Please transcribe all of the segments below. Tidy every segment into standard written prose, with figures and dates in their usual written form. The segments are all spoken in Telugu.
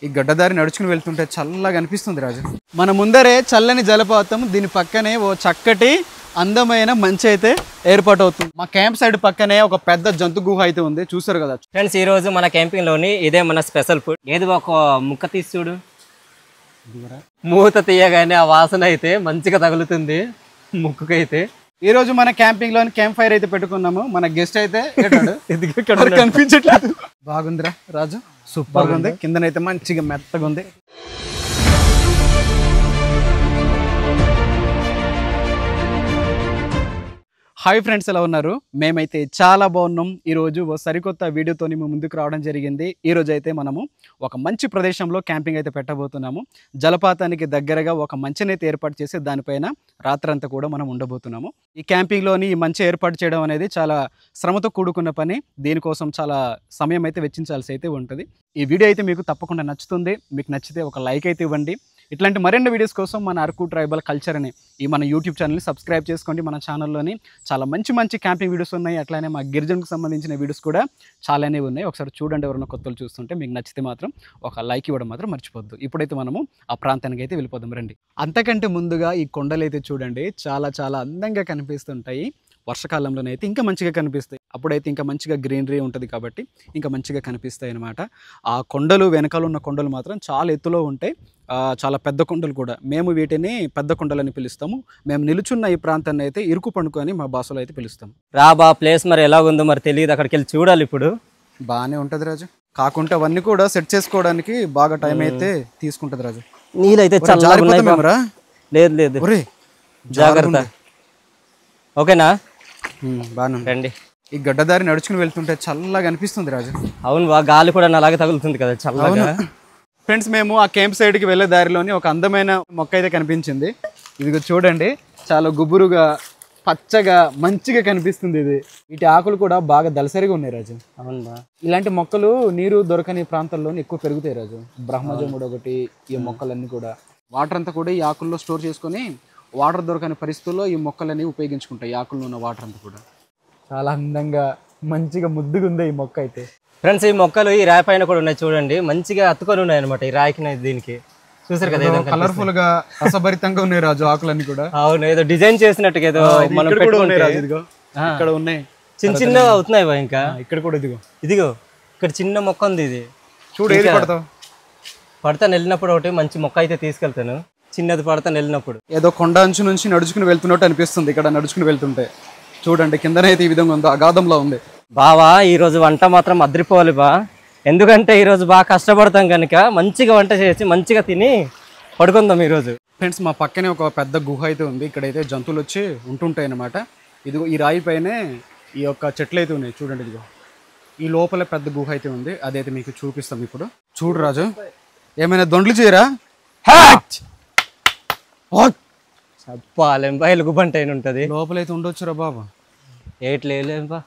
ఈ గడ్డదారి నడుచుకుని వెళ్తుంటే చల్లగా అనిపిస్తుంది రాజు. మన ముందరే చల్లని జలపాతం, దీని పక్కనే ఓ చక్కటి అందమైన మంచి అయితే ఏర్పాటు అవుతుంది. మా క్యాంప్ సైడ్ పక్కనే ఒక పెద్ద జంతు గుహ అయితే ఉంది, చూసారు కదా ఫ్రెండ్స్. ఈ రోజు మన క్యాంపింగ్ లోని ఇదే మన స్పెషల్ ఫుడ్. ఏది ఒక ముక్క తీసి చూడు, మూత తీయగానే ఆ వాసన అయితే మంచిగా తగులుతుంది ముక్కుకైతే. ఈ రోజు మన క్యాంపింగ్ లోని క్యాంప్ ఫైర్ అయితే పెట్టుకున్నాము. మన గెస్ట్ అయితే కనిపించట్లేదు. బాగుందిరా రాజు, సూపర్ గా ఉంది. కిందనైతే మంచిగా మెత్తగా ఉంది. హాయ్ ఫ్రెండ్స్, ఎలా ఉన్నారు? మేమైతే చాలా బాగున్నాం. ఈరోజు ఓ సరికొత్త వీడియోతో మేము ముందుకు రావడం జరిగింది. ఈరోజు అయితే మనము ఒక మంచి ప్రదేశంలో క్యాంపింగ్ అయితే పెట్టబోతున్నాము. జలపాతానికి దగ్గరగా ఒక మంచినైతే ఏర్పాటు చేసి దానిపైన రాత్రంతా కూడా మనం ఉండబోతున్నాము. ఈ క్యాంపింగ్లోని ఈ మంచి ఏర్పాటు చేయడం అనేది చాలా శ్రమతో కూడుకున్న పని. దీనికోసం చాలా సమయం అయితే వెచ్చించాల్సి అయితే ఉంటుంది. ఈ వీడియో అయితే మీకు తప్పకుండా నచ్చుతుంది. మీకు నచ్చితే ఒక లైక్ అయితే ఇవ్వండి. ఇట్లాంటి మరిన్ని వీడియోస్ కోసం మన అరకు ట్రైబల్ కల్చర్ అని ఈ మన యూట్యూబ్ ఛానల్ని సబ్స్క్రైబ్ చేసుకోండి. మన ఛానల్లోని చాలా మంచి మంచి క్యాంపింగ్ వీడియోస్ ఉన్నాయి. అట్లానే మా గిరిజనకు సంబంధించిన వీడియోస్ కూడా చాలానే ఉన్నాయి. ఒకసారి చూడండి. ఎవరైనా కొత్తలు చూస్తుంటే మీకు నచ్చితే మాత్రం ఒక లైక్ ఇవ్వడం మాత్రం మర్చిపోద్దు. ఇప్పుడైతే మనము ఆ ప్రాంతానికి అయితే వెళ్ళిపోదాం రండి. అంతకంటే ముందుగా ఈ కొండలు అయితే చూడండి, చాలా చాలా అందంగా కనిపిస్తుంటాయి. వర్షాకాలంలోనైతే ఇంకా మంచిగా కనిపిస్తాయి. అప్పుడైతే ఇంకా మంచిగా గ్రీనరీ ఉంటుంది కాబట్టి ఇంకా మంచిగా కనిపిస్తాయి అన్నమాట. ఆ కొండలు వెనకాల ఉన్న కొండలు మాత్రం చాలా ఎత్తులో ఉంటాయి. చాలా పెద్ద కొండలు కూడా. మేము వీటిని పెద్ద కొండలని పిలుస్తాము. మేము నిలుచున్న ఈ ప్రాంతాన్ని అయితే ఇరుకు పండుగ అని మా భాషలో అయితే పిలుస్తాం. రాబా ప్లేస్ మరి ఎలా ఉందో మరి తెలియదు, అక్కడికి వెళ్ళి చూడాలి. ఇప్పుడు బాగానే ఉంటుంది రాజు. కాకుంటే అవన్నీ కూడా సెట్ చేసుకోవడానికి బాగా టైం అయితే తీసుకుంటుంది రాజు. నీళ్ళైతే చల్లగా. లేదు లేదు, జాగ్రత్త. ఓకేనా? బాగా రండి. ఈ గడ్డదారి నడుచుకుని వెళ్తుంటే చల్లగా అనిపిస్తుంది రాజు. అవును బా, గాలి కూడా అలాగే తగులుతుంది కదా చల్లగా. ఫ్రెండ్స్, మేము ఆ క్యాంప్ సైడ్కి వెళ్ళే దారిలోని ఒక అందమైన మొక్క అయితే కనిపించింది. ఇదిగో చూడండి, చాలా గుబురుగా పచ్చగా మంచిగా కనిపిస్తుంది. ఇది వీటి ఆకులు కూడా బాగా దళసరిగా ఉన్నాయి రాజు. అవును బా, ఇలాంటి మొక్కలు నీరు దొరకని ప్రాంతాల్లోనే ఎక్కువ పెరుగుతాయి రాజు. బ్రహ్మజముడు ఒకటి, ఈ మొక్కలన్నీ కూడా వాటర్ అంతా కూడా ఈ ఆకుల్లో స్టోర్ చేసుకొని వాటర్ దొరకని పరిస్థితుల్లో ఈ మొక్కలన్నీ ఉపయోగించుకుంటాయి. ఈ ఆకుల్లో ఉన్న వాటర్ అంతా కూడా చాలా అందంగా మంచిగా ముద్దుగా ఉంది ఈ మొక్క అయితే. ఫ్రెండ్స్, ఈ మొక్కలు ఈ రాయి పైన కూడా ఉన్నాయి చూడండి, మంచిగా అతుకొని ఉన్నాయి అనమాట. ఈ రాయికి దీనికి చూసారు కదా, ఏదో కలర్ఫుల్ గా రసభరితంగా ఉన్నాయి రాజు ఆకులన్నీ కూడా. అవును, ఏదో డిజైన్ చేసినట్టుగా ఏదో మనం ఇక్కడ ఉన్నాయి, చిన్న చిన్నగా అవుతున్నాయి బా. ఇంకా ఇక్కడ కూడా ఇదిగో ఇదిగో ఇక్కడ చిన్న మొక్క ఉంది. ఇది చూడు, ఏది పడతావు? పడతాను వెళ్ళినప్పుడు ఒకటి మంచి మొక్క అయితే తీసుకెళ్తాను. చిన్నది పడతాను వెళ్ళినప్పుడు. ఏదో కొండ అంచు నుంచి నడుచుకుని వెళ్తున్నట్టు అనిపిస్తుంది. ఇక్కడ నడుచుకుని వెళ్తుంటే చూడండి, కిందనైతే ఈ విధంగా ఉందో అగాధంలో ఉంది. బావా, ఈరోజు వంట మాత్రం అద్రిపోవాలి బా. ఎందుకంటే ఈరోజు బాగా కష్టపడతాం కనుక మంచిగా వంట చేసి మంచిగా తిని పడుకుందాం ఈరోజు. ఫ్రెండ్స్, మా పక్కనే ఒక పెద్ద గుహ అయితే ఉంది. ఇక్కడైతే జంతువులు వచ్చి ఉంటుంటాయి అన్నమాట. ఇదిగో ఈ రాయి పైనే ఈ యొక్క చెట్లు అయితే ఉన్నాయి చూడండి. ఇదిగో ఈ లోపల పెద్ద గుహ అయితే ఉంది. అదైతే మీకు చూపిస్తాం ఇప్పుడు. చూడు రాజు, ఏమైనా దొండ్లు చేయరా? చెప్పాలేంబా, ఎలుగుబంటి అయిన ఉంటుంది. లోపలైతే ఉండొచ్చురా బాబా. ఏట్లేంబా,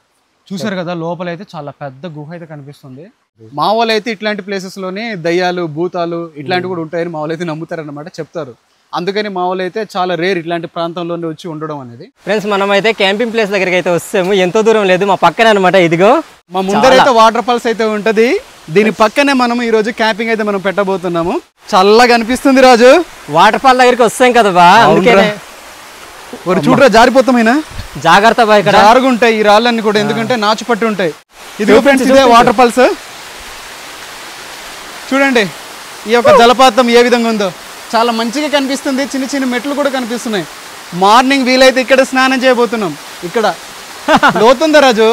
చూసారు కదా, లోపలైతే చాలా పెద్ద గుహ అయితే కనిపిస్తుంది. మా వాళ్ళు అయితే ఇట్లాంటి ప్లేసెస్ లోనే దయ్యాలు, భూతాలు ఇట్లాంటివి కూడా ఉంటాయని మా వాళ్ళు అయితే నమ్ముతారు అన్నమాట, చెప్తారు. అందుకని మా వాళ్ళు అయితే చాలా రేర్ ఇట్లాంటి ప్రాంతంలోనే వచ్చి ఉండడం అనేది. ఫ్రెండ్స్, మనం అయితే క్యాంపింగ్ ప్లేస్ దగ్గరికి అయితే వస్తాము. ఎంతో దూరం లేదు, మా పక్కనే అనమాట. ఇదిగో మా ముందరైతే వాటర్ ఫాల్స్ అయితే ఉంటది. దీని పక్కనే మనం ఈ రోజు క్యాంపింగ్ అయితే మనం పెట్టబోతున్నాము. చల్లగా అనిపిస్తుంది రాజు. వాటర్ ఫాల్ దగ్గరికి వస్తాం కదా బా, అందుకే చూడరా జారిపోతామైనా. జాగ్రత్త బా, ఇక్కడ జారుగుంటాయి ఈ రాళ్ళన్నీ కూడా, ఎందుకంటే నాచు పట్టి ఉంటాయి. ఇదిగో ఫ్రెండ్స్, ఇదే వాటర్ ఫాల్స్. చూడండి ఈ యొక్క జలపాతం ఏ విధంగా ఉందో, చాలా మంచిగా కనిపిస్తుంది. చిన్న చిన్న మెట్లు కూడా కనిపిస్తున్నాయి. మార్నింగ్ వీలైతే ఇక్కడ స్నానం చేయబోతున్నాం. ఇక్కడ లోతుందా రాజు?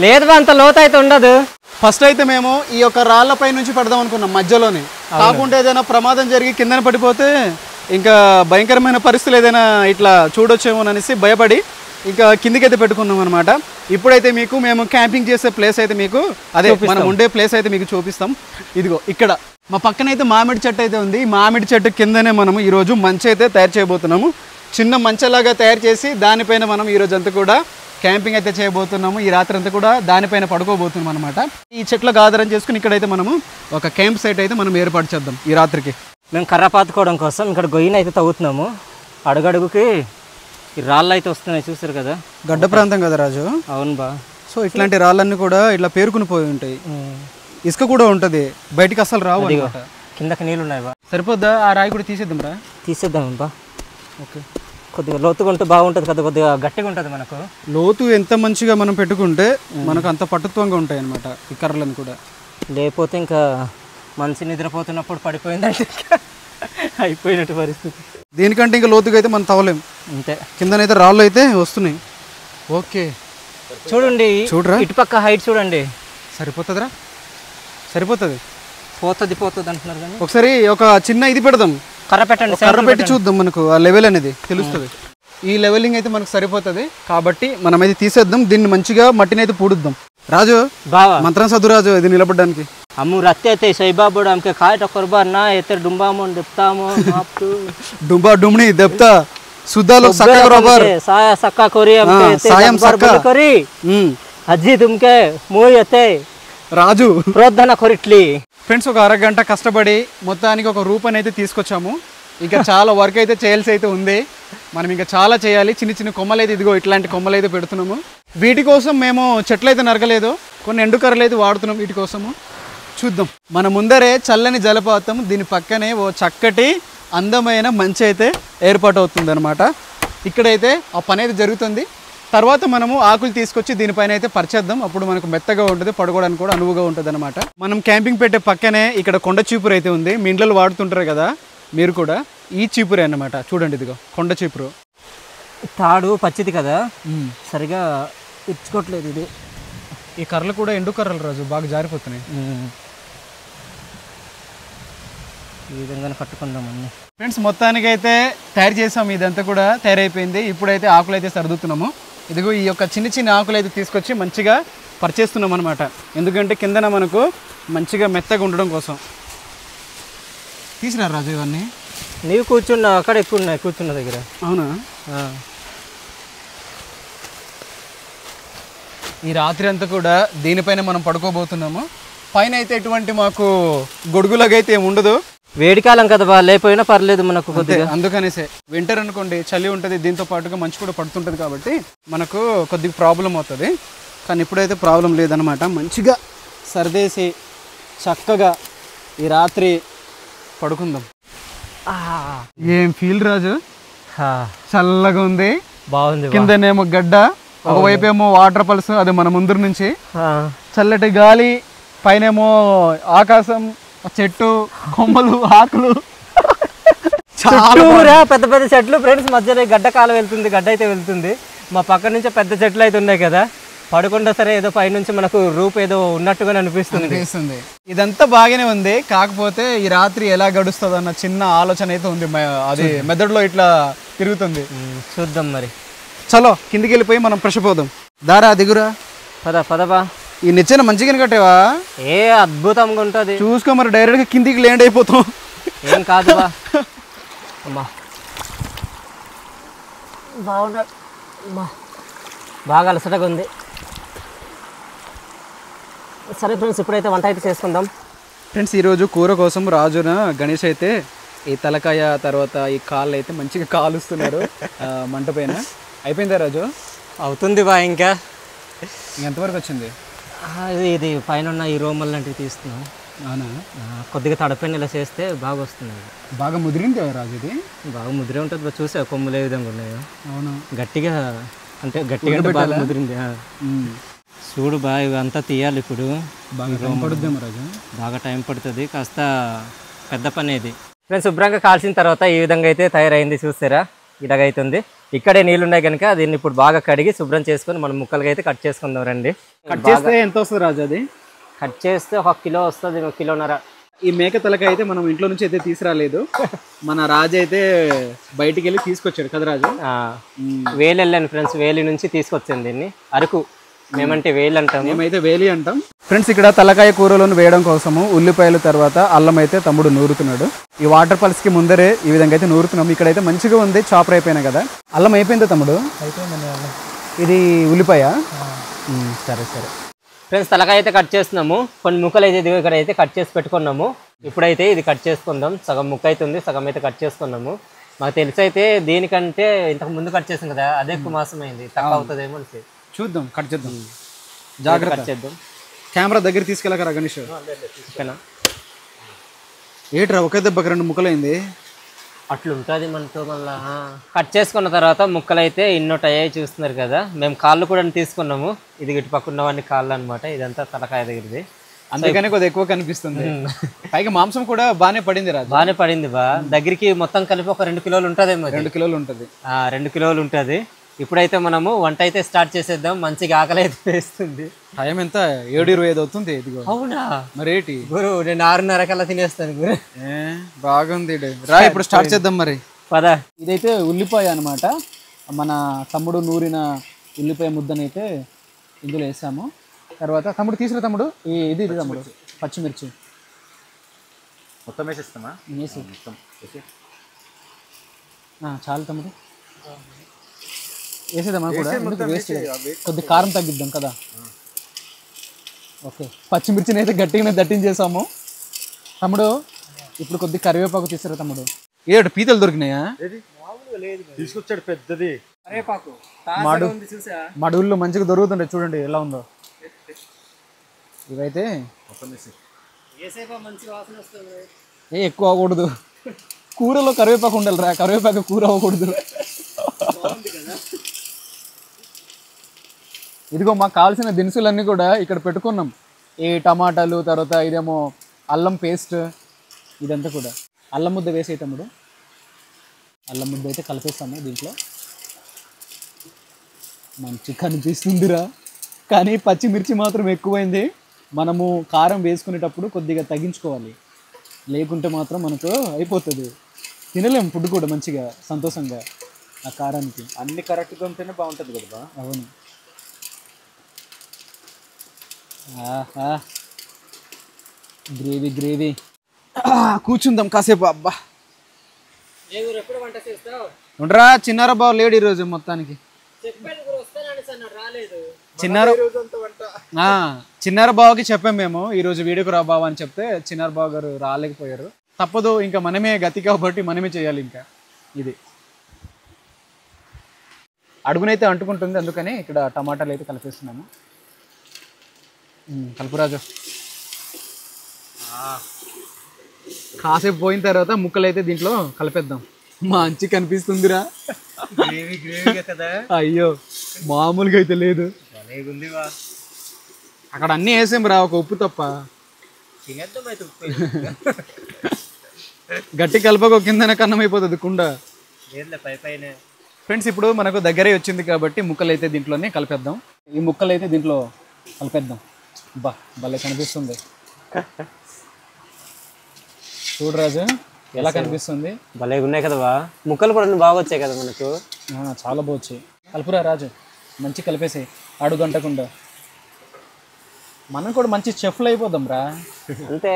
లేదు బా, అంత లోతు అయితే ఉండదు. ఫస్ట్ అయితే మేము ఈ యొక్క రాళ్లపై నుంచి పడదాం అనుకున్నాం మధ్యలోనే. కాకుండా ఏదైనా ప్రమాదం జరిగి కిందన పడిపోతే ఇంకా భయంకరమైన పరిస్థితులు ఏదైనా ఇట్లా చూడొచ్చేమోననేసి భయపడి ఇంకా కిందికైతే పెట్టుకున్నాం అనమాట. ఇప్పుడైతే మీకు మేము క్యాంపింగ్ చేసే ప్లేస్ అయితే మీకు అదే మనం ఉండే ప్లేస్ అయితే మీకు చూపిస్తాం. ఇదిగో ఇక్కడ మా పక్కన అయితే మామిడి చెట్టు అయితే ఉంది. ఈ మామిడి చెట్టు కిందనే మనము ఈరోజు మంచి అయితే తయారు చేయబోతున్నాము. చిన్న మంచలాగా తయారు చేసి దానిపైన మనం ఈరోజు అంతా కూడా క్యాంపింగ్ అయితే చేయబోతున్నాము. ఈ రాత్రి అంతా కూడా దానిపైన పడుకోబోతున్నాం అనమాట. ఈ చెట్లకు ఆధారం చేసుకుని ఇక్కడైతే మనము ఒక క్యాంప్ సైట్ అయితే మనం ఏర్పాటు చేద్దాం ఈ రాత్రికి. మేము కర్ర పాతుకోవడం కోసం ఇక్కడ గొయ్యిని అయితే తవ్వుతున్నాము. అడుగడుగుకి ఈ రాళ్ళు అయితే వస్తున్నాయి, చూసారు కదా. గడ్డ ప్రాంతం కదా రాజు. అవును బా. సో ఇట్లాంటి రాళ్ళన్నీ కూడా ఇట్లా పేరుకుని పోయి ఉంటాయి. ఇసుక కూడా ఉంటుంది, బయటికి అసలు రావు. కిందకి నీళ్ళు ఉన్నాయి బా. సరిపోద్దా? ఆ రాయి కూడా తీసేద్దాం రా. తీసేద్దాం బా. ఓకే, కొద్దిగా లోతుగా ఉంటే బాగుంటుంది కదా, కొద్దిగా గట్టిగా ఉంటుంది మనకు. లోతు ఎంత మంచిగా మనం పెట్టుకుంటే మనకు అంత పటుత్వంగా ఉంటాయి అన్నమాట ఈ కర్రలను కూడా. లేకపోతే ఇంకా మనిషి నిద్రపోతున్నప్పుడు పడిపోయిందంటే అయిపోయినట్టు పరిస్థితి. దీనికంటే ఇంకా లోతుగా అయితే మనం తవ్వలేం. అంతే. కిందనైతే రాళ్ళు అయితే వస్తున్నాయి. ఓకే చూడండి, చూడరా, ఇటుపక్క హైట్ చూడండి. సరిపోతుందిరా, సరిపోతుంది. పోతుంది అంటున్నారు కానీ ఒకసారి ఒక చిన్న ఇది పెడదాం, కర్ర పెట్టండి, కర్ర పెట్టి చూద్దాం, మనకు ఆ లెవెల్ అనేది తెలుస్తుంది. ఈ లెవెలింగ్ అయితే మనకు సరిపోతుంది కాబట్టి మనం అయితే తీసేద్దాం. దీన్ని మంచిగా మట్టిని అయితే పూడుద్దాం. రాజు బావా మంత్రం చదువు రాజు, ఇది నిలబడడానికి. అమ్ము రత్తే అయితే సైబాబుడు ఆమెకి కాయట కొరబార్ నా ఎత్తే డుంబాము చెప్తాము డుంబా డుమ్ని దెప్తా సుద్దాలో సక్క రోబర్ సాయ సక్కా కొరి సాయం సక్క కొరి అజ్జి తుమ్కే మూయ్ ఎత్తే రాజు ప్రోద్ధన కొరిట్లి. ఫ్రెండ్స్, ఒక అరగంట కష్టపడి మొత్తానికి ఒక రూపాన్ని అయితే తీసుకొచ్చాము. ఇంకా చాలా వర్క్ అయితే చేయాల్సి అయితే ఉంది. మనం ఇంకా చాలా చేయాలి. చిన్న చిన్న కొమ్మలు అయితే ఇదిగో ఇట్లాంటి కొమ్మలు అయితే పెడుతున్నాము. వీటి కోసం మేము చెట్లు అయితే నరకలేదు, కొన్ని ఎండుకర్రలు అయితే వాడుతున్నాం వీటి కోసము. చూద్దాం. మన ముందరే చల్లని జలపాతం, దీని పక్కనే ఓ చక్కటి అందమైన మంచి అయితే ఏర్పాటు అవుతుంది అనమాట. ఇక్కడైతే ఆ పని అయితే జరుగుతుంది. తర్వాత మనము ఆకులు తీసుకొచ్చి దీనిపైన అయితే పరిచేద్దాం. అప్పుడు మనకు మెత్తగా ఉంటుంది, పడుకోవడానికి కూడా అనువుగా ఉంటుంది అనమాట. మనం క్యాంపింగ్ పెట్టే పక్కనే ఇక్కడ కొండ చీపురు అయితే ఉంది. మీ ఇంట్లో వాడుతుంటారు కదా మీరు కూడా, ఈ చీపురే అన్నమాట. చూడండి, ఇదిగో కొండ చీపురు. తాడు పచ్చిది కదా, సరిగా ఇచ్చుకోవట్లేదు. ఇది ఈ కర్రలు కూడా ఎండు కర్రలు రాజు, బాగా జారిపోతున్నాయి. ఈ విధంగానే కట్టుకుందాం అన్ని. ఫ్రెండ్స్, మొత్తానికి అయితే తయారు చేసాము. ఇదంతా కూడా తయారైపోయింది. ఇప్పుడైతే ఆకులు అయితే సర్దుతున్నాము. ఇదిగో ఈ యొక్క చిన్న చిన్న ఆకులు అయితే తీసుకొచ్చి మంచిగా పరిచేస్తున్నాం అనమాట. ఎందుకంటే కిందన మనకు మంచిగా మెత్తగా ఉండడం కోసం. తీసినారు రాజు ఇవన్నీ. నీవు కూర్చున్నా అక్కడ ఎక్కువ ఉన్నాయి, కూర్చున్న దగ్గర. అవునా? ఈ రాత్రి అంతా కూడా దీనిపైన మనం పడుకోబోతున్నాము. పైన అయితే ఎటువంటి మాకు గొడుగులాగా అయితే ఏమి ఉండదు. వేడికాలం కదా బా, లేకపోయినా పర్లేదు మనకు కొద్దిగా. అందుకనేసే వింటర్ అనుకోండి చలి ఉంటుంది, దీంతో పాటుగా మంచు కూడా పడుతుంటుంది కాబట్టి మనకు కొద్దిగా ప్రాబ్లం అవుతుంది. కానీ ఇప్పుడైతే ప్రాబ్లం లేదనమాట. మంచిగా సర్దేసి చక్కగా ఈ రాత్రి పడుకుందాం. ఏం ఫీల్ రాజు, చల్లగా ఉంది, బాగుంది. కిందనేమో గడ్డ, ఒకవైపు ఏమో వాటర్ పల్స్, అది మన ముందు నుంచి చల్లటి గాలి, పైనేమో ఆకాశం, చెట్టు కొమ్మలు, ఆకులు, చుట్టూరా పెద్ద పెద్ద చెట్లు. ఫ్రెండ్స్, మధ్యలో గడ్డ కాలం వెళ్తుంది, గడ్డ అయితే వెళ్తుంది. మా పక్క నుంచి పెద్ద చెట్లు అయితే ఉన్నాయి కదా, పడుకుంటా సరే ఏదో పైనుంచి మనకు రూప్ ఏదో ఉన్నట్టుగానే అనిపిస్తుంది. ఇదంతా బాగానే ఉంది. కాకపోతే ఈ రాత్రి ఎలా గడుస్తుంది అన్న చిన్న ఆలోచన అయితే ఉంది. అది మెదడులో ఇట్లా తిరుగుతుంది. చూద్దాం మరి. చలో కిందికి వెళ్ళిపోయి మనం ఫ్రెష్ పోదాం. దారా దిగురా, పదబా. ఈ నిచ్చెన మంచిగానే కట్టేవా? ఏ అద్భుతంగా ఉంటుంది. చూసుకో మరి, డైరెక్ట్ గా కిందికి ల్యాండ్ అయిపోతాం. ఏం కాదు బా. అమ్మా బాగున్నా, బాగా అలసటగా ఉంది. సరే ఫ్రెండ్స్, ఇప్పుడైతే వంట అయితే చేసుకుందాం. ఫ్రెండ్స్, ఈరోజు కూర కోసం రాజున గణేష్ అయితే ఈ తలకాయ తర్వాత ఈ కాళ్ళు అయితే మంచిగా కాలుస్తున్నారు మంట పైన. అయిపోయిందా రాజు? అవుతుంది బా. ఇంకా ఎంతవరకు వచ్చింది? ఇది పైన ఉన్న ఈ రోమల్ లాంటివి తీస్తున్నాం. అవునా? కొద్దిగా తడపైన ఇలా చేస్తే బాగా వస్తుంది. బాగా ముదిరింది రాజు, ఇది బాగా ముదిరే ఉంటుంది. చూసా కొమ్ములు ఏ విధంగా ఉన్నాయో. అవును, గట్టిగా అంటే బాగా ముదిరింది. చూడు బా, ఇవంతా తీయాలి ఇప్పుడు. బాగా టైం పడుద్దేమో రాజు. బాగా టైం పడుతుంది, కాస్త పెద్ద పని ఇది. ఫ్రెండ్స్, శుభ్రంగా కాల్చిన తర్వాత ఈ విధంగా అయితే తయారైంది. చూస్తారా, ఇలాగైతుంది. ఇక్కడే నీళ్ళు ఉన్నాయి కనుక దీన్ని ఇప్పుడు బాగా కడిగి శుభ్రం చేసుకొని మనం ముక్కలుగా అయితే కట్ చేసుకుందాం రండి. కట్ చేస్తే ఎంత వస్తుంది రాజు? అది కట్ చేస్తే 1 కిలో వస్తుంది, 1 కిలోన్నర. ఈ మేక తలకాయ అయితే మనం ఇంట్లో నుంచి అయితే తీసుకురాలేదు. మన రాజు అయితే బయటికి వెళ్ళి తీసుకొచ్చాడు కదా రాజు. వేలు వెళ్ళాను ఫ్రెండ్స్, వేలి నుంచి తీసుకొచ్చాను దీన్ని. అరకు మేమంటే వేలు అంటాం, మేమైతే వేలి అంటాం. ఫ్రెండ్స్, ఇక్కడ తలకాయ కూరలను వేయడం కోసము ఉల్లిపాయలు తర్వాత అల్లం అయితే తమ్ముడు నూరుతున్నాడు. ఈ వాటర్ పల్స్ కి ముందరే ఈ విధంగా అయితే నూరుతున్నాం. ఇక్కడైతే మంచిగా ఉంది, చాపర్ అయిపోయినా కదా. అల్లం అయిపోయిందా తమ్ముడు? అయిపోయిందండి అల్లం. ఇది ఉల్లిపాయ. సరే సరే ఫ్రెండ్స్, తలకాయ అయితే కట్ చేస్తున్నాము. కొన్ని ముక్కలు అయితే ఇదిగో ఇక్కడ అయితే కట్ చేసి పెట్టుకున్నాము. ఇప్పుడైతే ఇది కట్ చేసుకుందాం. సగం ముక్క అయితే ఉంది, సగం అయితే కట్ చేసుకున్నాము. మాకు తెలిసి అయితే దీనికంటే ఇంతకు ముందు కట్ చేసాం కదా, అదే ఎక్కువ మాసం అయింది, తక్కువ అవుతుందేమో. చూద్దాం, కట్ చేద్దాం, జాగ్రత్త కట్ చేద్దాం. కెమెరా దగ్గర తీసుకెళ్ళకరా గణేష్. ఓకేనా? ఏట్రా ఒకే దెబ్బకి 2 ముక్కలైంది. అట్లుంటుంది మనతో. మళ్ళీ కట్ చేసుకున్న తర్వాత ముక్కలు అయితే ఇన్నోటయ్యాయి చూస్తున్నారు కదా. మేము కాళ్ళు కూడా తీసుకున్నాము. ఇది ఇటు పక్క ఉన్నవన్నీ కాళ్ళు అనమాట. ఇదంతా తలకాయ దగ్గరది, అందుకనే కొద్దిగా ఎక్కువ కనిపిస్తుంది. పైగా మాంసం కూడా బాగానే పడింది రా. బాగానే పడింది బా. దగ్గరికి మొత్తం కలిపి ఒక 2 కిలోలు ఉంటుందేమో. 2 కిలోలు ఉంటుంది. 2 కిలోలు ఉంటుంది. ఇప్పుడైతే మనము వంట అయితే స్టార్ట్ చేసేద్దాం. మంచిగా ఆకలి అయితే వేస్తుంది. టైం ఎంత? 7:25 అవుతుంది. ఇదిగో. అవునా మరేటి గురు, నేను 6:30 కల్లా తినేస్తాను గురు. బాగుంది రా. ఇప్పుడు స్టార్ట్ చేద్దాం మరి. పద. ఇదైతే ఉల్లిపాయ అనమాట. మన తమ్ముడు నూరిన ఉల్లిపాయ ముద్దనైతే ఇందులో వేసాము. తర్వాత తమ్ముడు తీసుకురా తమ్ముడు. ఇది తమ్ముడు పచ్చిమిర్చి మొత్తం వేసేస్తామా? చాలు తమ్ముడు, వేసేద్దామా కూడా. వేస్ట్ కొద్ది కారం తగ్గిద్దాం కదా. ఓకే, పచ్చిమిర్చిని అయితే గట్టిగానే దట్టించేసాము. తమ్ముడు ఇప్పుడు కొద్ది కరివేపాకు తీసుకురా తమ్ముడు. ఏడు పీతలు దొరికినాయా? తీసుకొచ్చాడు పెద్దది. మడుగుల్లో మంచిగా దొరుకుతుండే, చూడండి ఎలా ఉందో. ఇవైతే ఎక్కువ అవ్వకూడదు. కూరలో కరివేపాకు ఉండాలి రా. కరివేపాకు కూర అవ్వకూడదు. ఇదిగో మాకు కావాల్సిన దినుసులన్నీ కూడా ఇక్కడ పెట్టుకున్నాం. ఈ టమాటాలు, తర్వాత ఇదేమో అల్లం పేస్ట్, ఇదంతా కూడా. అల్లం ముద్ద వేసే తమ్ముడు. అల్లం ముద్ద అయితే కలిపేస్తాము దీంట్లో. మంచి కనిపిస్తుందిరా, కానీ పచ్చిమిర్చి మాత్రం ఎక్కువైంది. మనము కారం వేసుకునేటప్పుడు కొద్దిగా తగ్గించుకోవాలి, లేకుంటే మాత్రం మనకు అయిపోతుంది. తినలేము ఫుడ్ కూడా మంచిగా సంతోషంగా ఆ కారానికి. అన్ని కరెక్ట్గా ఉంటేనే బాగుంటుంది కదా. అవును. Gravy gravy. కూర్చుందాం కాసేపు. అబ్బా ఉండరా, చిన్నారా బావ లేడు ఈరోజు మొత్తానికి. చిన్నార బావకి చెప్పాం మేము ఈరోజు వీడియోకి రా బావ అని చెప్తే చిన్నార బావ గారు రాలేకపోయారు. తప్పదు, ఇంకా మనమే గతి కాబట్టి మనమే చేయాలి. ఇంకా ఇది అడుగునైతే అంటుకుంటుంది, అందుకని ఇక్కడ టమాటాలు అయితే కలిపేస్తున్నాము. కలుపురాజు. కాసేపు పోయిన తర్వాత ముక్కలు అయితే దీంట్లో కలిపేద్దాం. మంచి కనిపిస్తుందిరా. అయ్యో మామూలుగా అయితే లేదు. అక్కడ అన్నీ వేసాం రా, ఒక ఉప్పు తప్ప. గట్టి కలపకు, కిందనే కన్నం అయిపోతుంది కుండ. ఫ్రెండ్స్ ఇప్పుడు మనకు దగ్గరే వచ్చింది కాబట్టి ముక్కలు అయితే దీంట్లోనే కలిపేద్దాం. ఈ ముక్కలు అయితే దీంట్లో కలిపేద్దాం. బా భలే కనిపిస్తుంది. చూడు రాజు ఎలా కనిపిస్తుంది. భలే ఉన్నాయి కదా బా. ముక్కలు కూడా బాగా వచ్చాయి కదా మనకు. చాలా బాగుచ్చాయి. కలుపురా రాజు, మంచి కలిపేసాయి అడుగంటకుండా. మనం కూడా మంచి చెఫ్లు అయిపోదాం రా. అంతే.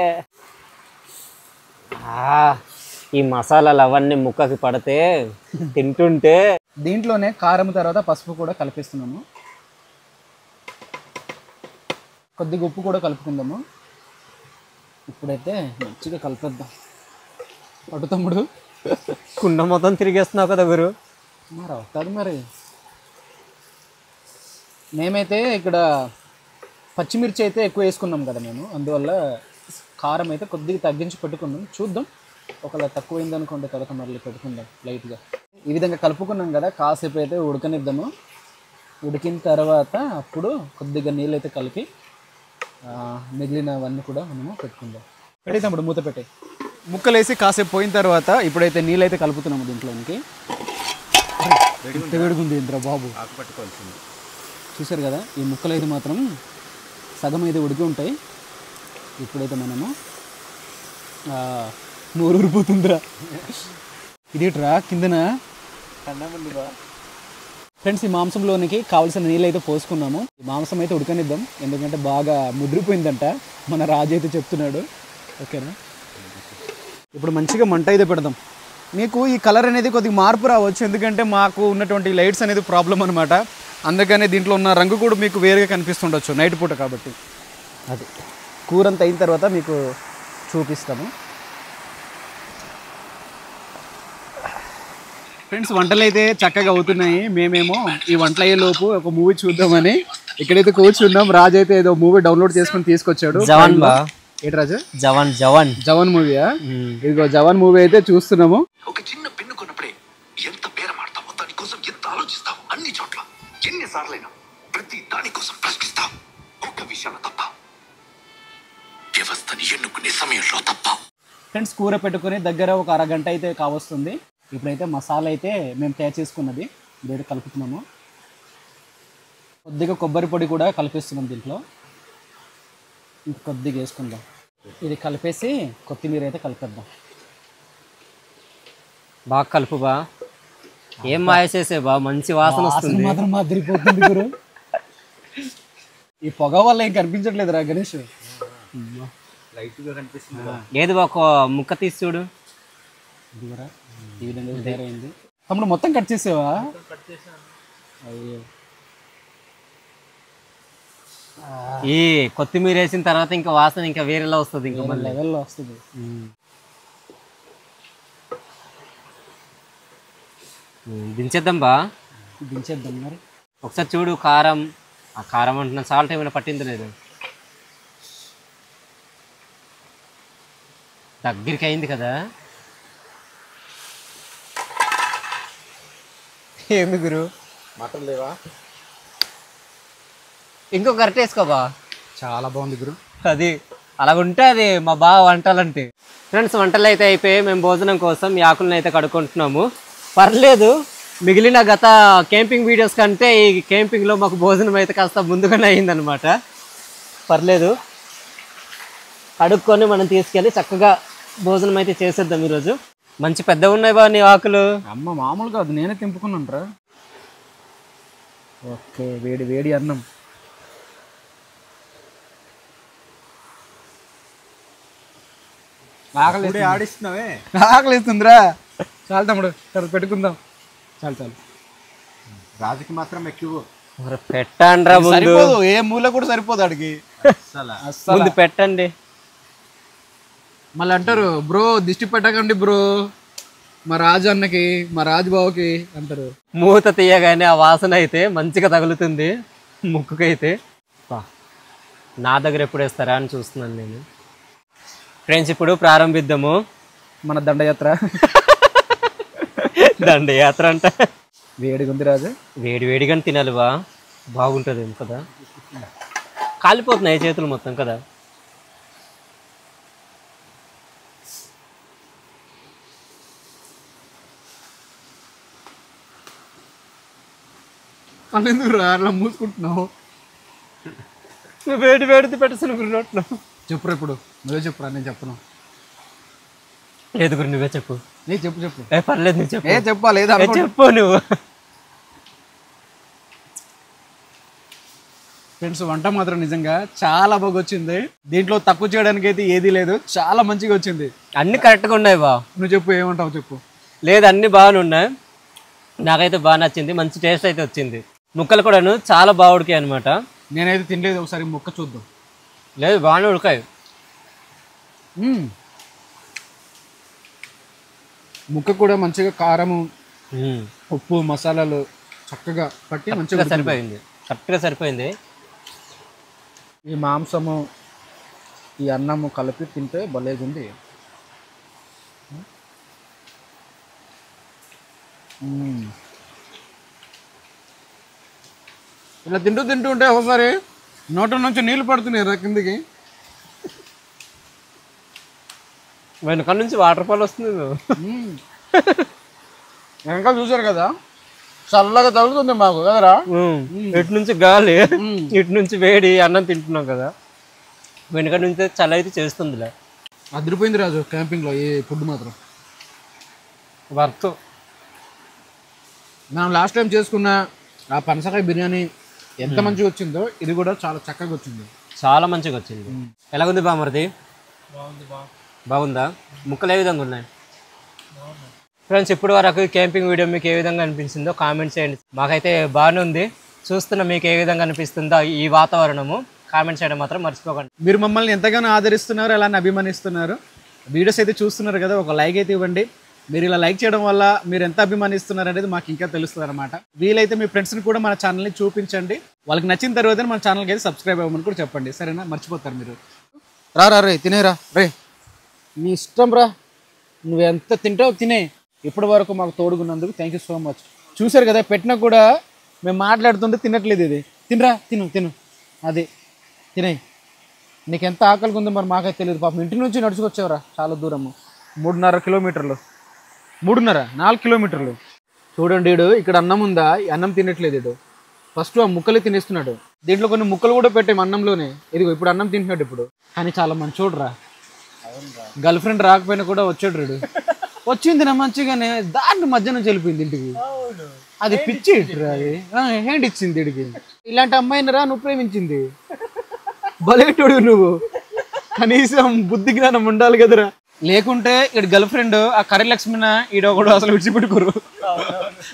ఈ మసాలాలు అవన్నీ ముక్కకి పడితే తింటుంటే. దీంట్లోనే కారం తర్వాత పసుపు కూడా కలిపిస్తున్నాము. కొద్దిగా ఉప్పు కూడా కలుపుకుందాము. ఇప్పుడైతే మంచిగా కలిపేద్దాం. అటు తమ్ముడు కుండ మొత్తం తిరిగేస్తున్నావు కదా గురు. మరి అవుతుంది మరి. మేమైతే ఇక్కడ పచ్చిమిర్చి అయితే ఎక్కువ వేసుకున్నాం కదా మేము, అందువల్ల కారం అయితే కొద్దిగా తగ్గించి పెట్టుకున్నాం. చూద్దాం, ఒకవేళ తక్కువైంది అనుకోండి తర్వాత మళ్ళీ పెట్టుకుందాం లైట్గా. ఈ విధంగా కలుపుకున్నాం కదా, కాసేపు అయితే ఉడకనిద్దాము. ఉడికిన తర్వాత అప్పుడు కొద్దిగా నీళ్ళు అయితే కలిపి మిగిలినవన్నీ కూడా మనము పెట్టుకుందాం. పెట్టి తమ్ముడు మూత పెట్టే. ముక్కలు వేసి కాసేపు పోయిన తర్వాత ఇప్పుడైతే నీళ్ళు అయితే కలుపుతున్నాము దీంట్లోనికి. వేడుకుంది ఇంద్ర బాబు. చూసారు కదా, ఈ ముక్కలు అయితే మాత్రం సగం అయితే ఉడికి ఉంటాయి. ఇప్పుడైతే మనము నోరు ఊరిపోతుందిరా. ఇదేట్రా కిందన ఫ్రెండ్స్. ఈ మాంసంలోనికి కావాల్సిన నీళ్ళు అయితే పోసుకున్నాము. ఈ మాంసం అయితే ఉడకనిద్దాం, ఎందుకంటే బాగా ముదిరిపోయిందంట మన రాజు అయితే చెప్తున్నాడు. ఓకేనా, ఇప్పుడు మంచిగా మంట అయితే పెడదాం. మీకు ఈ కలర్ అనేది కొద్దిగా మార్పు రావచ్చు, ఎందుకంటే మాకు ఉన్నటువంటి లైట్స్ అనేది ప్రాబ్లం అనమాట. అందుకనే దీంట్లో ఉన్న రంగు కూడా మీకు వేరుగా కనిపిస్తుండొచ్చు నైట్ పూట కాబట్టి. అది కూర అంతా అయిన తర్వాత మీకు చూపిస్తాము. ఫ్రెండ్స్ వంటలు అయితే చక్కగా అవుతున్నాయి. మేమేమో ఈ వంటలు అయ్యేలోపు ఒక మూవీ చూద్దామని ఇక్కడైతే కూర్చున్నాం. రాజు అయితే ఏదో మూవీ డౌన్లోడ్ చేసుకుని తీసుకొచ్చాడు. ఏంటి రాజు? జవాన్ జవాన్ జవాన్ మూవీయా? ఇదిగో జవాన్ మూవీ అయితే చూస్తున్నాము. ఒక చిన్న పెన్ను కొన్నప్పుడే ఎంత బేరమాడతావో, దానికోసం ఎంత ఆలోచిస్తావు, అన్ని చోట్ల ఎన్నిసార్లైనా ప్రతి దానికోసం ప్రశ్నిస్తావు. ఒక విషయంలో తప్ప, వ్యవస్థని ఎన్నుకునే సమయంలో తప్ప. ఫ్రెండ్స్, కూర పెట్టుకుని దగ్గర ఒక అరగంట అయితే కావస్తుంది. ఇప్పుడైతే మసాలా అయితే మేము తయారు చేసుకున్నది ఇదైతే కలుపుతున్నాము. కొద్దిగా కొబ్బరి పొడి కూడా కలిపిస్తున్నాం దీంట్లో. కొద్దిగా వేసుకుందాం. ఇది కలిపేసి కొత్తిమీర అయితే కలిపేద్దాం. బాగా కలుపు బా. ఏం మాయ చేసే బా, మంచి వాసన వస్తుంది. మాత్రం మాదిరిపోతుంది గురు. ఈ పొగ వల్ల ఏం కనిపించట్లేదురా గణేష్. లైట్గా కనిపిస్తుంది. ఏది బా, ఒక ముక్క తీసి చూడు. ఇదిగోరా, ఈ విధంగా తయారైంది. తమ్ముడు మొత్తం కట్ చేసావా? అయ్యో, ఈ కొత్తిమీర వేసిన తర్వాత ఇంకా వాసన ఇంకా వేరేలా వస్తుంది. ఇంకా మళ్ళీ లెవెల్లో వస్తుంది. దించేద్దాం బా. దించేద్దాం మరి. ఒకసారి చూడు కారం, ఆ కారం అంటున్నా, సాల్ట్ ఏమైనా పట్టింది లేదు. దగ్గరికి అయింది కదా. ఏమి గురు, మటన్ లేవా? ఇంకో గరిటె వేసుకోబా. చాలా బాగుంది గురు. అది అలాగుంటే అది మా బావ వంటలంటే. ఫ్రెండ్స్, వంటలు అయితే అయిపోయి మేము భోజనం కోసం ఈ ఆకులను అయితే కడుక్కుంటున్నాము. పర్లేదు, మిగిలిన గత క్యాంపింగ్ వీడియోస్ కంటే ఈ క్యాంపింగ్లో మాకు భోజనం అయితే కాస్త ముందుగానే అయిందనమాట. పర్లేదు, కడుక్కొని మనం తీసుకెళ్ళి చక్కగా భోజనం అయితే చేసేద్దాం ఈరోజు. మంచి పెద్దగా ఉన్నాయి బా నీ ఆకులు. అమ్మ మామూలుగా అది నేనే తెంపుకున్నాను రా. ఓకే, వేడి వేడి అన్నం. ఆకలి ఆడిస్తున్నావే. ఆకలిస్తుందిరా. చాలు తమ్ముడు, తర్వాత పెట్టుకుందాం. చాలు చాలు. రాజుకి మాత్రం ఎక్కువ పెట్టండి రా, సరిపోదు, ఏ మూల కూడా సరిపోదు అడిగి. ముందు పెట్టండి. మళ్ళీ అంటారు, బ్రో దిష్టి పెట్టకండి బ్రో మా రాజు అన్నకి, మా రాజు బావకి అంటారు. మూత తీయగానే ఆ వాసన అయితే మంచిగా తగులుతుంది ముక్కుకైతే. నా దగ్గర ఎప్పుడు వేస్తారా అని చూస్తున్నాను నేను. ఫ్రెండ్స్, ఇప్పుడు ప్రారంభిద్దాము మన దండయాత్ర. దండయాత్ర అంట. వేడిగా ఉంది రాజు. వేడి వేడిగానే తినాలి బా, బాగుంటుంది కదా. కాలిపోతున్నాయి చేతులు మొత్తం కదా. ఎందుకు రా అలా మూసుకుంటున్నావు? వేడి వేడిది పెట్టేసిన గురినట్లు. చెప్పురా, ఇప్పుడు నువ్వే చెప్పురా, నేను చెప్పను. లేదు గురి, నువ్వే చెప్పు. నేను చెప్పు చెప్పు. పర్లేదు, నువ్వు చెప్పు. చెప్పాలి చెప్పు నువ్వు. ఫ్రెండ్స్, వంట మాత్రం నిజంగా చాలా బాగా వచ్చింది. దీంట్లో తక్కువ చేయడానికి అయితే ఏదీ లేదు, చాలా మంచిగా వచ్చింది. అన్ని కరెక్ట్గా ఉన్నాయి బా. నువ్వు చెప్పు, ఏమంటావు చెప్పు. లేదు, అన్ని బాగానే ఉన్నాయి. నాకైతే బాగా నచ్చింది, మంచి టేస్ట్ అయితే వచ్చింది. ముక్కలు కూడాను చాలా బాగా ఉడికాయి అనమాట. నేనైతే తినలేదు, ఒకసారి ముక్క చూద్దాం. లేదు, బాగానే ఉడికాయి. ముక్క కూడా మంచిగా కారము, ఉప్పు, మసాలాలు చక్కగా పట్టి మంచిగా సరిపోయింది, కరెక్ట్గా సరిపోయింది. ఈ మాంసము, ఈ అన్నము కలిపి తింటే భలేగుంది. ఇలా తింటూ తింటూ ఉంటే ఒకసారి నోట నుంచి నీళ్ళు పడుతున్నాయి కిందికి. వెనక నుంచి వాటర్ ఫాల్ వస్తుంది. వెనకాల చూసారు కదా, చల్లగా తగులుతుంది మాకు కదరా. ఇటు నుంచి గాలి, ఇటు నుంచి వేడి, అన్నం తింటున్నాం కదా. వెనక నుంచి చల్ల అయితే చేస్తుందిలే. అదిరిపోయింది రాజు క్యాంపింగ్లో ఈ ఫుడ్ మాత్రం. వర్త్. మనం లాస్ట్ టైం చేసుకున్న ఆ పనసకాయ బిర్యానీ ఎంత మంచిగా వచ్చిందో, ఇది కూడా చాలా చక్కగా వచ్చింది. చాలా మంచిగా వచ్చింది. ఎలాగుంది బామర్ది? బాగుందా? ముక్కలు ఏ విధంగా ఉన్నాయి? ఫ్రెండ్స్, ఇప్పుడు వరకు క్యాంపింగ్ వీడియో మీకు ఏ విధంగా అనిపించిందో కామెంట్ చేయండి. మాకైతే బాగానే ఉంది. చూస్తున్న మీకు ఏ విధంగా అనిపిస్తుందో ఈ వాతావరణము కామెంట్ చేయడం మాత్రం మర్చిపోకండి. మీరు మమ్మల్ని ఎంతగానో ఆదరిస్తున్నారు, అలానే అభిమానిస్తున్నారు. వీడియోస్ అయితే చూస్తున్నారు కదా, ఒక లైక్ అయితే ఇవ్వండి. మీరు ఇలా లైక్ చేయడం వల్ల మీరు ఎంత అభిమానిస్తున్నారు అనేది మాకు ఇంకా తెలుస్తుంది అనమాట. వీలైతే మీ ఫ్రెండ్స్ని కూడా మన ఛానల్ని చూపించండి. వాళ్ళకి నచ్చిన తర్వాత మన ఛానల్కి అయితే సబ్స్క్రైబ్ అవ్వమని కూడా చెప్పండి, సరేనా? మర్చిపోతారు మీరు. రా రే తినేరా రే. నీ ఇష్టం రా, నువ్వు ఎంత తింటావు తినే. ఇప్పటి వరకు మాకు తోడుకున్నందుకు థ్యాంక్ యూ సో మచ్. చూసారు కదా, పెట్టినా కూడా మేము మాట్లాడుతుంటే తినట్లేదు. ఇది తినరా, తిను అది తినే. నీకు ఎంత ఆకలిగా ఉందో మరి మాకైతే తెలియదు. పాపం ఇంటి నుంచి నడుచుకొచ్చావురా చాలా దూరము, 3.5 కిలోమీటర్లు, 4 కిలోమీటర్లు. చూడండి వీడు ఇక్కడ అన్నం ఉందా, ఈ అన్నం తినట్లేదు. వీడు ఫస్ట్ ఆ ముక్కలే తినేస్తున్నాడు. దీంట్లో కొన్ని ముక్కలు కూడా పెట్టాము అన్నంలోనే. ఇదిగో ఇప్పుడు అన్నం తింటున్నాడు ఇప్పుడు. కానీ చాలా మంచోడురా, గర్ల్ ఫ్రెండ్ రాకపోయినా కూడా వచ్చాడు వీడు. వచ్చింది నా మంచిగానే, దాన్ని మధ్యాహ్నం వెళ్ళిపోయింది ఇంటికి. అది పిచ్చి రా, అది హ్యాండ్ ఇచ్చింది వీడికి. ఇలాంటి అమ్మాయిని రా నువ్వు ప్రేమించింది. బలేటోడు నువ్వు, కనీసం బుద్ధి జ్ఞానం ఉండాలి కదరా. లేకుంటే ఇక్కడ గర్ల్ ఫ్రెండ్ ఆ కర్రీ లక్ష్మిన ఈడో కూడా అసలు విడిచిపెట్టుకోరు.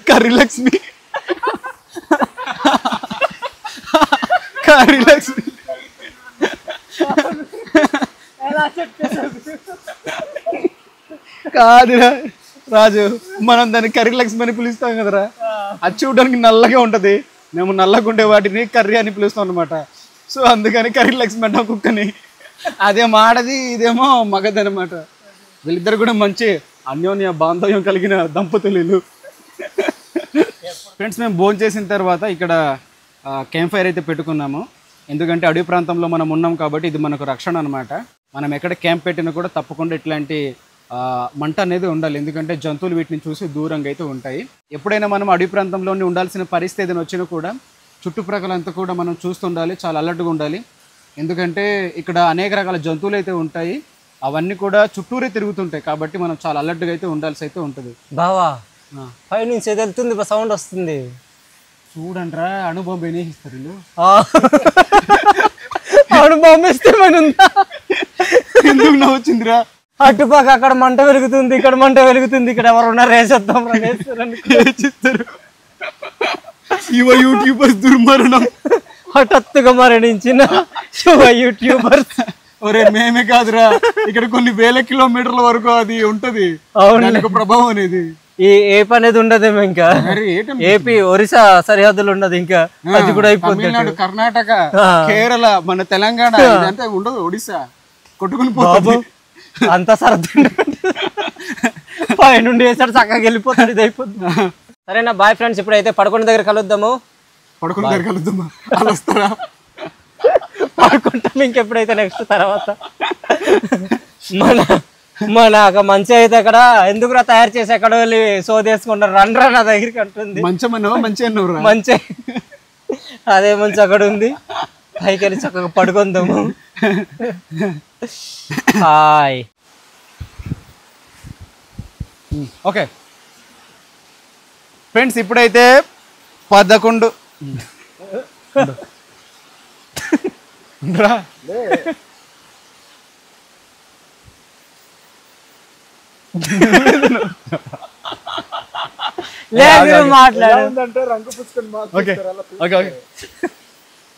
కర్రీ లక్ష్మి కాదురా రాజు, మనం దాన్ని కర్రీ లక్ష్మి అని పిలుస్తాం కదరా. అది చూడడానికి నల్లగా ఉంటది, మేము నల్లగా ఉండే వాటిని కర్రీ అని పిలుస్తాం అనమాట. సో అందుకని కర్రీ లక్ష్మి అంటాం కుక్కని. అదేమో ఆడది, ఇదేమో మగది అనమాట. వీళ్ళిద్దరు కూడా మంచి అన్యోన్య బాంధవ్యం కలిగిన దంపతులు. ఫ్రెండ్స్, మేము భోజనం చేసిన తర్వాత ఇక్కడ క్యాంప్ ఫైర్ అయితే పెట్టుకున్నాము. ఎందుకంటే అడవి ప్రాంతంలో మనం ఉన్నాం కాబట్టి ఇది మనకు రక్షణ అనమాట. మనం ఎక్కడ క్యాంప్ పెట్టినా కూడా తప్పకుండా ఇట్లాంటి మంట అనేది ఉండాలి. ఎందుకంటే జంతువులు వీటిని చూసి దూరంగా అయితే ఉంటాయి. ఎప్పుడైనా మనం అడవి ప్రాంతంలోనే ఉండాల్సిన పరిస్థితి ఏదైనా వచ్చినా కూడా చుట్టుప్రక్కలంతా కూడా మనం చూస్తుండాలి, చాలా అలర్ట్గా ఉండాలి. ఎందుకంటే ఇక్కడ అనేక రకాల జంతువులు అయితే ఉంటాయి, అవన్నీ కూడా చుట్టూరే తిరుగుతుంటాయి. కాబట్టి మనం చాలా అలర్ట్గా అయితే ఉండాల్సి అయితే ఉంటుంది. బావా పై నుంచి ఏది వెళ్తుంది, సౌండ్ వస్తుంది చూడండిరా. అనుభవం వినేహిస్తారు వీళ్ళు. అనుభవం ఇస్తే ఎందుకు నవ్వుచిందిరా? అటుపక్క అక్కడ మంట వెలుగుతుంది, ఇక్కడ మంట వెలుగుతుంది, ఇక్కడ ఎవరున్నారు వేసేద్దాం రేచిస్తారు. యూట్యూబర్స్ దుర్మరణం, హఠాత్తుగా మరణించిన యూట్యూబర్స్. ఒరే మేమే కాదురా, ఇక్కడ కొన్ని వేల కిలోమీటర్ల వరకు అది ఉంటది ప్రభావం అనేది. ఏపీ అనేది ఉండదేమో, ఇంకా ఏపీ ఒరిస్సా సరిహద్దులు ఉండదు, ఇంకా అది కూడా అయిపోతుంది. తమిళనాడు, కర్ణాటక, కేరళ, మన తెలంగాణ ఇదంతా ఉండదు. ఒడిస్సా కొట్టుకుని పోతుంది అంతా సరదా. పై నుండి వేసాడు చక్కగా వెళ్ళిపోతాడు, ఇది అయిపోతుంది. సరేనా, బాయ్ ఫ్రెండ్స్. ఇప్పుడైతే పడుకున్న దగ్గర కలుద్దాము. పడుకున్న దగ్గర కలుద్దామా? అలా వస్తారా? పడుకుంటాం ఇంకెప్పుడైతే నెక్స్ట్ తర్వాత. మన మంచి అయితే అక్కడ ఎందుకురా తయారు చేసి ఎక్కడ వెళ్ళి సోదేసుకుంటారు, రండ్రా నా దగ్గరికి అంటుంది. మంచి అదే మంచి అక్కడ ఉంది, పైకి వెళ్ళి చక్కగా పడుకుందాము. హాయ్. ఓకే ఫ్రెండ్స్, ఇప్పుడైతే 11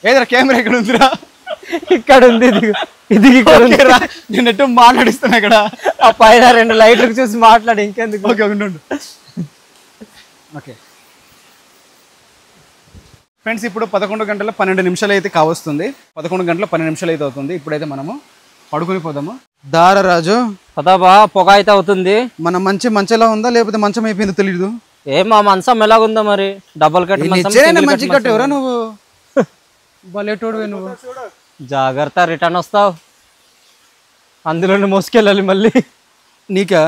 ఏదైనా కెమెరా ఇక్కడ ఉందిరా, ఇక్కడ ఉంది, ఇది ఇక్కడ ఉందిరా. నేను ఎటు మాట్లాడిస్తున్నా ఇక్కడ. ఆ పైన 2 లైట్లకు చూసి మాట్లాడి ఇంకెందుకు. ఓకే ఓకే ఫ్రెండ్స్, ఇప్పుడు 11 గంటల 12 నిమిషాలు అయితే కావస్తుంది. 11 గంటల 12 నిమిషాలు అయితే అవుతుంది. ఇప్పుడైతే మనము పడుకుని పోదాము. దారరాజు పదాబా, పొగ అయితే అవుతుంది. మన మంచెలా ఉందా లేకపోతే మంచం అయిపోయిందో తెలియదు. మా మంచం ఎలాగుందా మరి? డబల్ కట్ మంచి కట్టేవరా నువ్వు? బలేటోడువే నువ్వు. జాగ్రత్త, రిటర్న్ వస్తావు, అందులోనే మోసుకెళ్ళాలి మళ్ళీ. నీకా?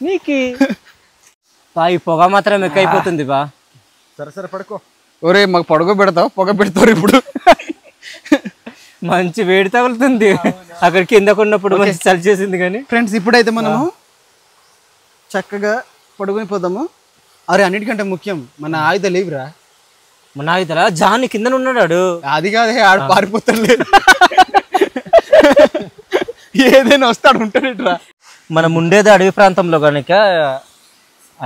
నీకి ఈ పొగ మాత్రం ఎక్కువైపోతుంది బా. సరే పడుకో. ఒరే మాకు పడుకో పెడతావు, పొగ పెడతారు ఇప్పుడు. మంచి వేడి తగులుతుంది అక్కడ కిందకు ఉన్నప్పుడు, మంచి చలి చేసింది. కానీ ఫ్రెండ్స్, ఇప్పుడైతే మనము చక్కగా పడుకుని పోదాము. అరే అన్నిటికంటే ముఖ్యం, మన ఆయుధాలు లేవురా. మన ఆయుధాలా? జాని కింద ఉన్నాడు. అది కాదే, ఆడు పారిపోతాడు. లేదు, ఏదైనా వస్తాడు ఉంటాడురా. మనం ఉండేది అడవి ప్రాంతంలో కనుక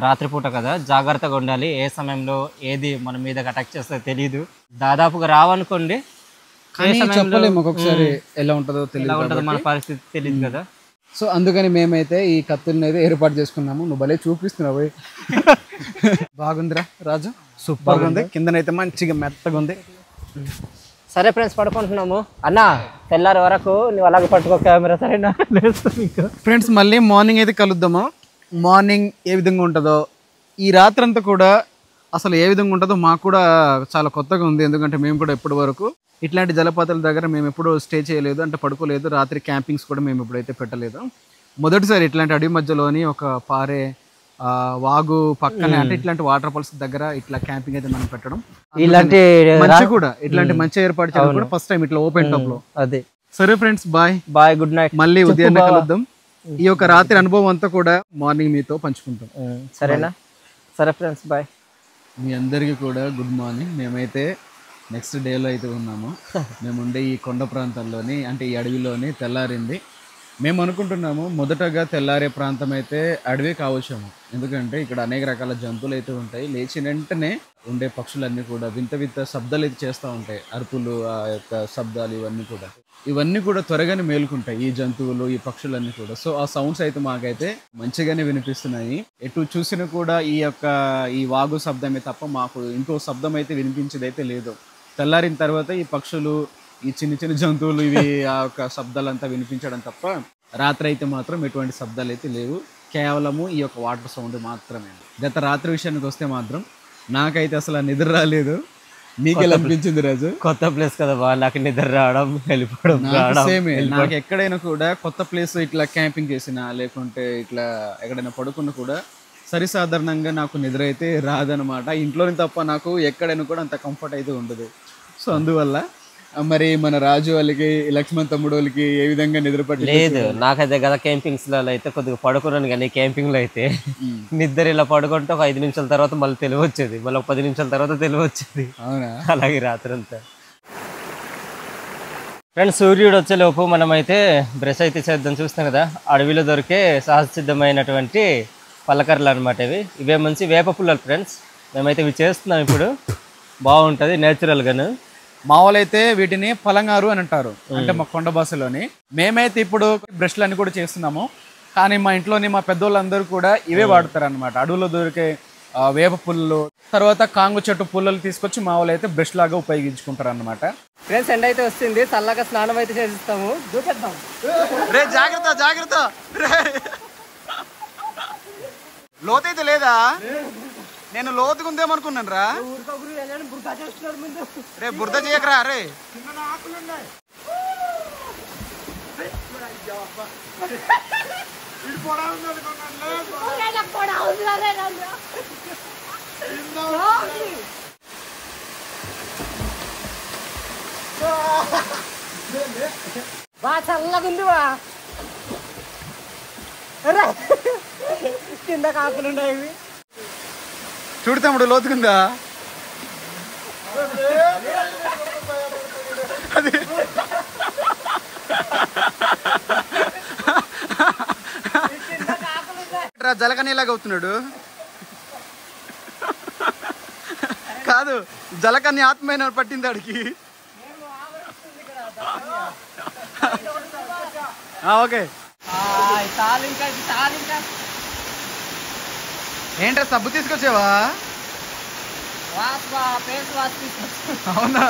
రాత్రిపూట కదా, జాగ్రత్తగా ఉండాలి. ఏ సమయంలో ఏది మన మీద అటాక్ చేస్తే తెలియదు. దాదాపుగా రావనుకోండి, చెప్పలేము ఒక్కొక్కసారి ఎలా ఉంటుందో తెలియదు, మన పరిస్థితి తెలియదు కదా. సో అందుకని మేమైతే ఈ కత్తుల్ని అయితే ఏర్పాటు చేసుకున్నాము. నువ్వు భలే చూపిస్తున్నావు. బాగుందిరా రాజు, సూపర్గా ఉంది. కిందనైతే మంచిగా మెత్తగా ఉంది. సరే ఫ్రెండ్స్ పడుకుంటున్నాము. అన్న తెల్లారి వరకు నువ్వు అలాగే పట్టుకో కెమెరా, సరేనా? ఫ్రెండ్స్ మళ్ళీ మార్నింగ్ అయితే కలుద్దాము. మార్నింగ్ ఏ విధంగా ఉంటుందో, ఈ రాత్రంతా కూడా అసలు ఏ విధంగా ఉంటుందో మాకు కూడా చాలా కొత్తగా ఉంది. ఎందుకంటే మేము కూడా ఇప్పటి వరకు ఇట్లాంటి జలపాతాల దగ్గర మేము ఎప్పుడూ స్టే చేయలేదు, అంటే పడుకోలేదు. రాత్రి క్యాంపింగ్స్ కూడా మేము ఎప్పుడైతే పెట్టలేదు. మొదటిసారి ఇట్లాంటి అడవి మధ్యలోని ఒక పారే వాగు పక్కనే, అంటే ఇట్లాంటి వాటర్ ఫాల్స్ దగ్గర ఇట్లా క్యాంపింగ్ అయితే మనం పెట్టడం, ఇలాంటి మంచి కూడా ఇట్లాంటి మంచి ఏర్పాటు చేయడం కూడా ఫస్ట్ టైం ఇట్లా ఓపెన్ టాప్ లో. అదే. సరే friends, bye bye, good night. మళ్ళీ ఉదయాన్నే కలుద్దాం. ఈ యొక్క రాత్రి అనుభవం అంతా కూడా మార్నింగ్ మీతో పంచుకుంటాం, సరేనా? సరే ఫ్రెండ్స్, బాయ్. మీ అందరికీ కూడా గుడ్ మార్నింగ్. మేమైతే నెక్స్ట్ డేలో అయితే ఉన్నాము. మేము ఉండే ఈ కొండ ప్రాంతాల్లోని, అంటే ఈ అడవిలోని తెల్లారింది. మేము అనుకుంటున్నాము మొదటగా తెల్లారే ప్రాంతం అయితే అడవి కావచ్చాము, ఎందుకంటే ఇక్కడ అనేక రకాల జంతువులు అయితే ఉంటాయి. లేచిన వెంటనే ఉండే పక్షులన్నీ కూడా వింత వింత శబ్దాలు అయితే చేస్తూ ఉంటాయి, అరుపులు, ఆ యొక్క శబ్దాలు ఇవన్నీ కూడా త్వరగానే మేలుకుంటాయి ఈ జంతువులు, ఈ పక్షులన్నీ కూడా. సో ఆ సౌండ్స్ అయితే మాకైతే మంచిగానే వినిపిస్తున్నాయి. ఎటు చూసినా కూడా ఈ వాగు శబ్దమే తప్ప మాకు ఇంకో శబ్దం అయితే వినిపించేది అయితే లేదు. తెల్లారిన తర్వాత ఈ పక్షులు, ఈ చిన్న చిన్న జంతువులు, ఇవి ఆ యొక్క శబ్దాలంతా వినిపించడం తప్ప రాత్రి అయితే మాత్రం ఎటువంటి శబ్దాలు అయితే లేవు. కేవలము ఈ యొక్క వాటర్ సౌండ్ మాత్రమే. గత రాత్రి విషయానికి వస్తే మాత్రం నాకైతే అసలు నిద్ర రాలేదు. మీకు ఎలా అనిపించింది రాజు? కొత్త ప్లేస్ కదా బా, నాకు నిద్ర రావడం, వెళ్ళిపోవడం సేమే. నాకు ఎక్కడైనా కూడా కొత్త ప్లేస్ ఇట్లా క్యాంపింగ్ చేసినా, లేకుంటే ఇట్లా ఎక్కడైనా పడుకున్నా కూడా సరిసాధారణంగా నాకు నిద్ర అయితే రాదనమాట. ఇంట్లోనే తప్ప నాకు ఎక్కడైనా కూడా అంత కంఫర్ట్ అయితే ఉండదు. సో అందువల్ల మరి మన రాజు వాళ్ళకి, లక్ష్మణ్ తమ్ముడు వాళ్ళకి ఏ విధంగా నిద్ర లేదు. నాకైతే కదా క్యాంపింగ్స్ లో అయితే కొద్దిగా పడుకున్నాను, కానీ క్యాంపింగ్ లో అయితే నిద్ర ఇలా పడుకుంటే ఒక 5 నిమిషాల తర్వాత మళ్ళీ తెలివి వచ్చేది, మళ్ళీ ఒక 10 నిమిషాల తర్వాత తెలివి వచ్చేది. అవునా? అలాగే రాత్రి అంతా. ఫ్రెండ్స్, సూర్యుడు వచ్చేలోపు మనమైతే బ్రష్ అయితే చేద్దాం. చూస్తాం కదా అడవిలో దొరికే సహజ సిద్ధమైనటువంటి పలకర్లు అనమాట ఇవే మంచి వేప పుల్లలు ఫ్రెండ్స్. మేమైతే ఇవి చేస్తున్నాం ఇప్పుడు. బాగుంటుంది నేచురల్గాను. మా వాళ్ళైతే వీటిని పలంగారు అని అంటారు, అంటే మా కొండ భాషలోని. మేమైతే ఇప్పుడు బ్రష్లు అన్ని కూడా చేస్తున్నాము, కానీ మా ఇంట్లోని మా పెద్దోళ్ళందరూ కూడా ఇవే వాడతారు అనమాట. అడవుల్లో దొరికే వేప పుల్లలు, తర్వాత కాంగు చెట్టు పుల్లలు తీసుకొచ్చి మా వాళ్ళు అయితే బ్రష్ లాగా ఉపయోగించుకుంటారు అనమాట. ఫ్రెండ్స్, ఎండ అయితే వస్తుంది, చల్లగా స్నానం అయితే చేసిస్తాము. దూకేద్దాం. రే జాగ్రత్త జాగ్రత్త, లోతైతే లేదా? నేను లోతుగా ఉందేమనుకున్నాను రా. రే బురద చేయకరా. రే బా చల్లగుంది బా. కింద కాకులున్నాయి. చూడు తమ్ముడు, లోతుకుందా? జలకనీలాగా అవుతున్నాడు. కాదు, జలకన్ని ఆత్మైన పట్టింది ఆడికి. ఓకే. ఏంట్రా సబ్బు తీసుకొచ్చావా? అవునా?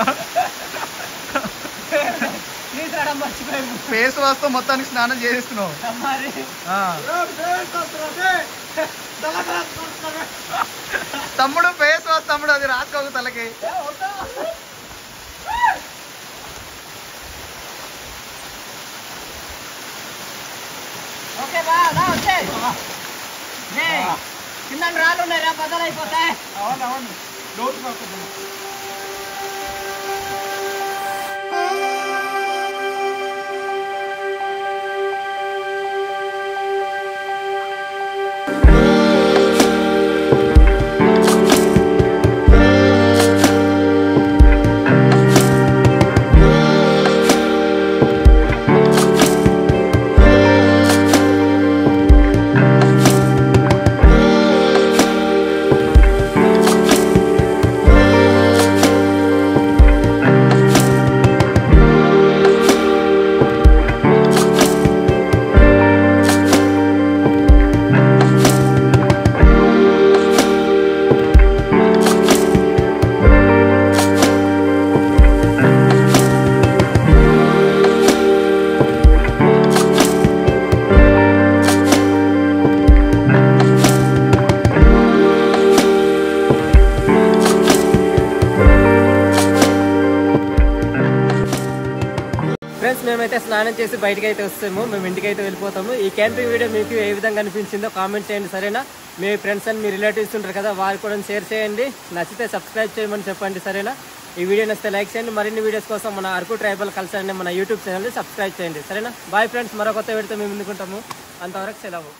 ఫేస్ వాష్ తో మొత్తానికి స్నానం చేస్తున్నావు. తమ్ముడు ఫేస్ వాష్ తమ్ముడు, అది రాసుకోకు తలకి. కింద రాళ్ళు ఉన్నాయా, బదలైపోతాయి. అవునవును, లోతు ఫ్రెండ్స్ మేమైతే స్నానం చేసి బయటకు అయితే వస్తాము, మేము ఇంటికి అయితే వెళ్ళిపోతాము. ఈ క్యాంపింగ్ వీడియో మీకు ఏ విధంగా అనిపించిందో కామెంట్ చేయండి సరేనా. మీ ఫ్రెండ్స్ అండ్ మీ రిలేటివ్స్ ఉంటారు కదా, వారు కూడా షేర్ చేయండి. నచ్చితే సబ్స్క్రైబ్ చేయమని చెప్పండి సరేనా. ఈ వీడియో నచ్చితే లైక్ చేయండి. మరిన్ని వీడియోస్ కోసం మన అరకు ట్రైబల్ కల్చర్ అనే మన యూట్యూబ్ ఛానల్ని సబ్స్క్రైబ్ చేయండి సరేనా. బాయ్ ఫ్రెండ్స్, మరో కొత్త వీడియోతో మేము ముందుకుంటాము. అంతవరకు సెలవు.